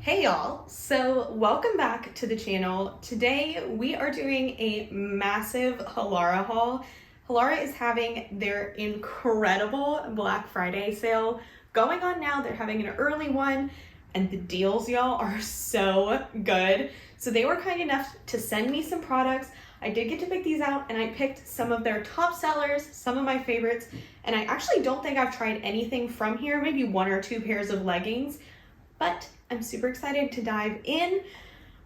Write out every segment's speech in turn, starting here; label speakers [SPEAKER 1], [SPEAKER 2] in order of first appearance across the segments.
[SPEAKER 1] Hey y'all, so welcome back to the channel. Today we are doing a massive Halara haul. Halara is having their incredible Black Friday sale going on now. They're having an early one and the deals, y'all, are so good. So they were kind enough to send me some products. I did get to pick these out and I picked some of their top sellers, some of my favorites, and I actually don't think I've tried anything from here, maybe one or two pairs of leggings, but I'm super excited to dive in.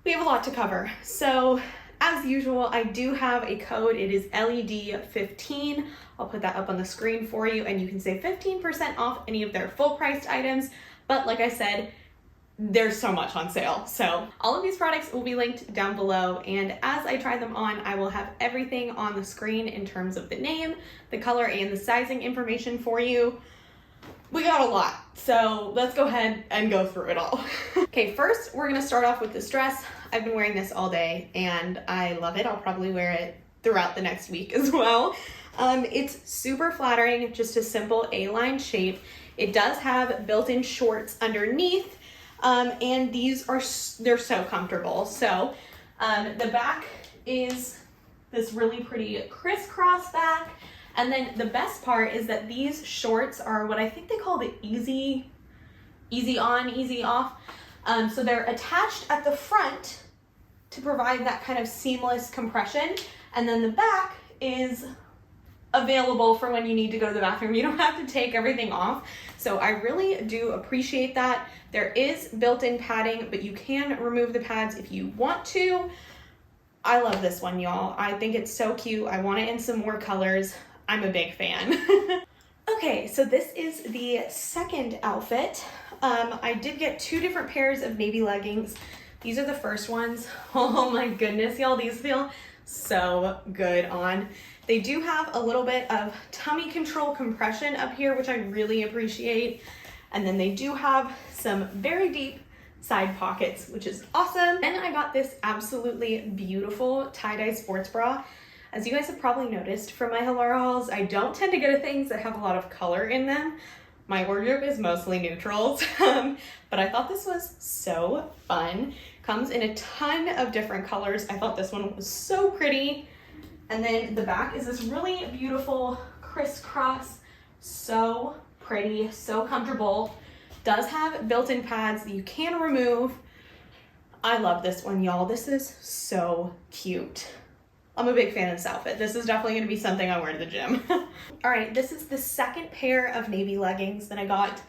[SPEAKER 1] We have a lot to cover. So as usual, I do have a code. It is LED15. I'll put that up on the screen for you and you can save 15% off any of their full priced items. But like I said, there's so much on sale. So all of these products will be linked down below. And as I try them on, I will have everything on the screen in terms of the name, the color, and the sizing information for you. We got a lot, so let's go ahead and go through it all. Okay, first we're gonna start off with this dress. I've been wearing this all day and I love it. I'll probably wear it throughout the next week as well. It's super flattering, just a simple A-line shape. It does have built-in shorts underneath, and they're so comfortable. So the back is this really pretty crisscross back. And then the best part is that these shorts are what I think they call the easy on, easy off. So they're attached at the front to provide that kind of seamless compression. And then the back is available for when you need to go to the bathroom. You don't have to take everything off. So I really do appreciate that. There is built-in padding, but you can remove the pads if you want to. I love this one, y'all. I think it's so cute. I want it in some more colors. I'm a big fan. Okay, so this is the second outfit. I did get two different pairs of navy leggings. These are the first ones. Oh my goodness, y'all, these feel so good on. They do have a little bit of tummy control compression up here, which I really appreciate. And then they do have some very deep side pockets, which is awesome. And I got this absolutely beautiful tie-dye sports bra. As you guys have probably noticed from my Halara hauls, I don't tend to go to things that have a lot of color in them. My wardrobe is mostly neutrals, but I thought this was so fun. Comes in a ton of different colors. I thought this one was so pretty. And then the back is this really beautiful crisscross, so pretty, so comfortable. Does have built-in pads that you can remove. I love this one, y'all. This is so cute. I'm a big fan of this outfit. This is definitely gonna be something I wear to the gym. All right, this is the second pair of navy leggings that I got.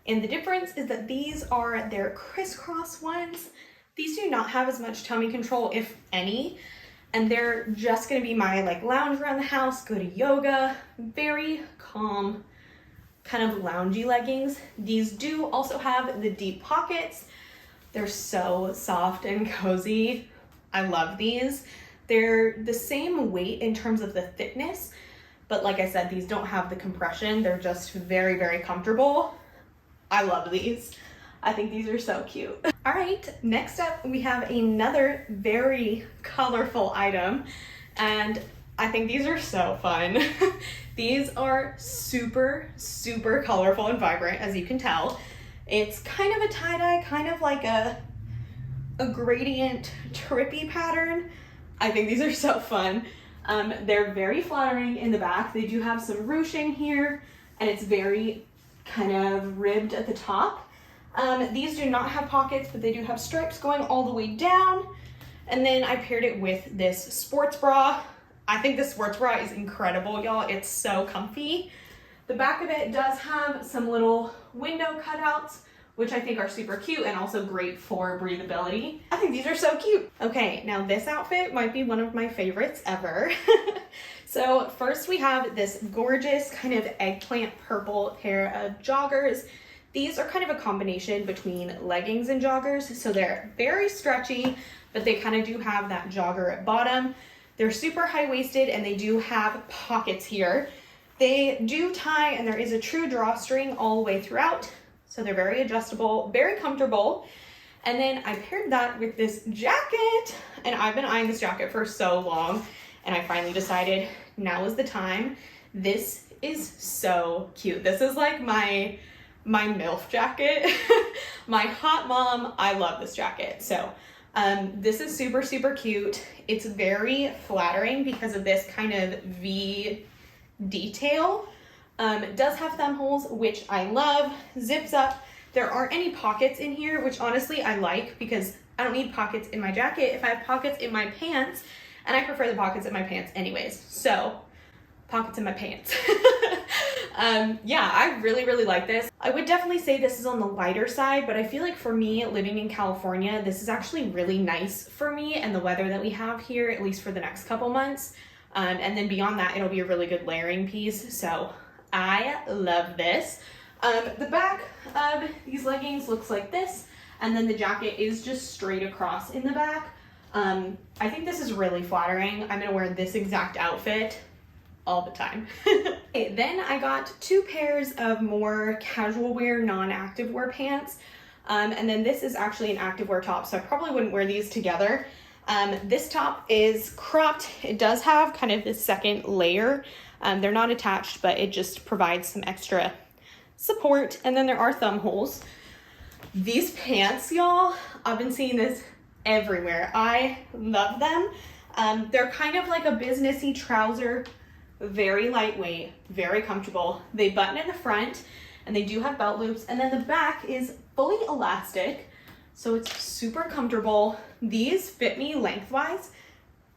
[SPEAKER 1] And the difference is that these are their crisscross ones. These do not have as much tummy control, if any. And they're just gonna be my like lounge around the house, go to yoga, very calm, kind of loungy leggings. These do also have the deep pockets. They're so soft and cozy. I love these. They're the same weight in terms of the thickness, but like I said, these don't have the compression. They're just very, very comfortable. I love these. I think these are so cute. All right, next up we have another very colorful item, and I think these are so fun. These are super, super colorful and vibrant, as you can tell. It's kind of a tie-dye, kind of like a gradient trippy pattern. I think these are so fun. They're very flattering in the back. They do have some ruching here, and it's very kind of ribbed at the top. These do not have pockets, but they do have stripes going all the way down. And then I paired it with this sports bra. I think this sports bra is incredible, y'all. It's so comfy. The back of it does have some little window cutouts, which I think are super cute and also great for breathability. I think these are so cute. Okay, now this outfit might be one of my favorites ever. So first we have this gorgeous kind of eggplant purple pair of joggers. These are kind of a combination between leggings and joggers. So they're very stretchy, but they kind of do have that jogger at bottom. They're super high-waisted and they do have pockets here. They do tie and there is a true drawstring all the way throughout. So they're very adjustable, very comfortable. And then I paired that with this jacket, and I've been eyeing this jacket for so long, and I finally decided now is the time. This is so cute. This is like my my MILF jacket. My hot mom, I love this jacket. So this is super, super cute. It's very flattering because of this kind of V detail. It does have thumb holes, which I love. Zips up. There aren't any pockets in here, which honestly I like because I don't need pockets in my jacket if I have pockets in my pants, and I prefer the pockets in my pants anyways. So pockets in my pants. Yeah, I really, really like this. I would definitely say this is on the lighter side, but I feel like for me living in California, this is actually really nice for me and the weather that we have here, at least for the next couple months. And then beyond that, it'll be a really good layering piece. So I love this. The back of these leggings looks like this, and then the jacket is just straight across in the back. I think this is really flattering. I'm gonna wear this exact outfit all the time. Okay, then I got 2 pairs of more casual wear, non-active wear pants. And then this is actually an active wear top, so I probably wouldn't wear these together. This top is cropped. It does have kind of this second layer. They're not attached, but it just provides some extra support. And then there are thumb holes. These pants, y'all, I've been seeing this everywhere. I love them. They're kind of like a businessy trouser, very lightweight, very comfortable. They button in the front and they do have belt loops, and then the back is fully elastic, so it's super comfortable. These fit me lengthwise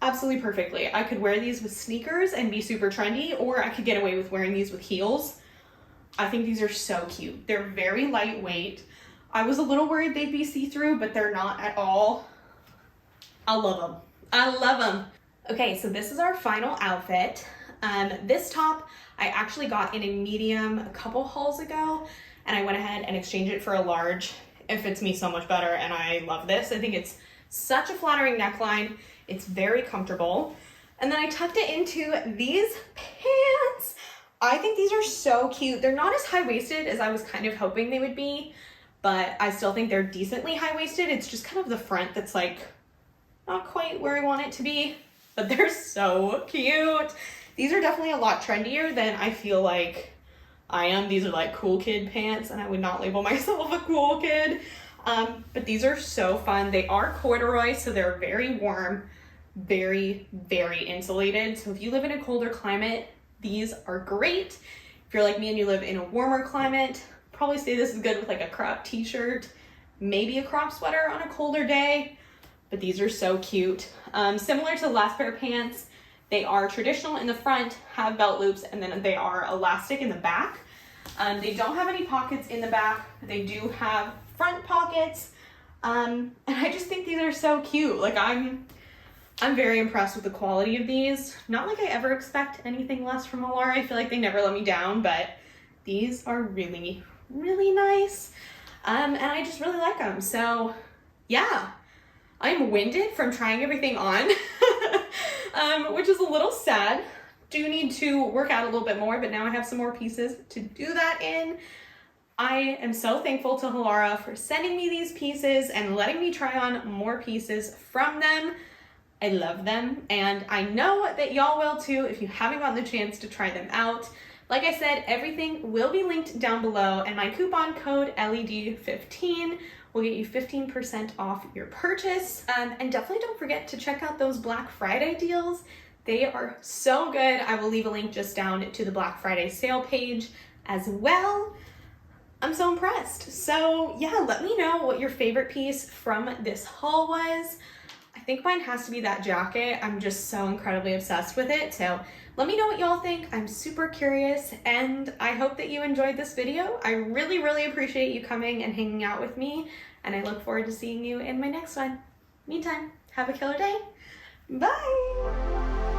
[SPEAKER 1] absolutely perfectly. I could wear these with sneakers and be super trendy, or I could get away with wearing these with heels. I think these are so cute. They're very lightweight. I was a little worried they'd be see-through, but they're not at all. I love them. I love them. Okay, so this is our final outfit. This top I actually got in a medium a couple hauls ago, and I went ahead and exchanged it for a large. It fits me so much better, and I love this. I think it's such a flattering neckline. It's very comfortable. And then I tucked it into these pants. I think these are so cute. They're not as high-waisted as I was kind of hoping they would be, but I still think they're decently high-waisted. It's just kind of the front that's like not quite where I want it to be, but they're so cute. These are definitely a lot trendier than I feel like I am. These are like cool kid pants, and I would not label myself a cool kid. But these are so fun. They are corduroy, so they're very warm, very, very insulated. So if you live in a colder climate, these are great. If you're like me and you live in a warmer climate, probably say this is good with like a crop t-shirt, maybe a crop sweater on a colder day, but these are so cute. Similar to the last pair of pants, they are traditional in the front, have belt loops, and then they are elastic in the back. They don't have any pockets in the back. They do have front pockets. And I just think these are so cute. Like I'm very impressed with the quality of these. Not like I ever expect anything less from Halara. I feel like they never let me down, but these are really, really nice. And I just really like them. So yeah, I'm winded from trying everything on, which is a little sad. Do need to work out a little bit more, but now I have some more pieces to do that in. I am so thankful to Halara for sending me these pieces and letting me try on more pieces from them. I love them, and I know that y'all will too if you haven't gotten the chance to try them out. Like I said, everything will be linked down below, and my coupon code LED15 will get you 15% off your purchase. And definitely don't forget to check out those Black Friday deals. They are so good. I will leave a link just down to the Black Friday sale page as well. I'm so impressed. So yeah, let me know what your favorite piece from this haul was. I think mine has to be that jacket. I'm just so incredibly obsessed with it. So let me know what y'all think. I'm super curious, and I hope that you enjoyed this video. I really, really appreciate you coming and hanging out with me, and I look forward to seeing you in my next one. Meantime, have a killer day. Bye.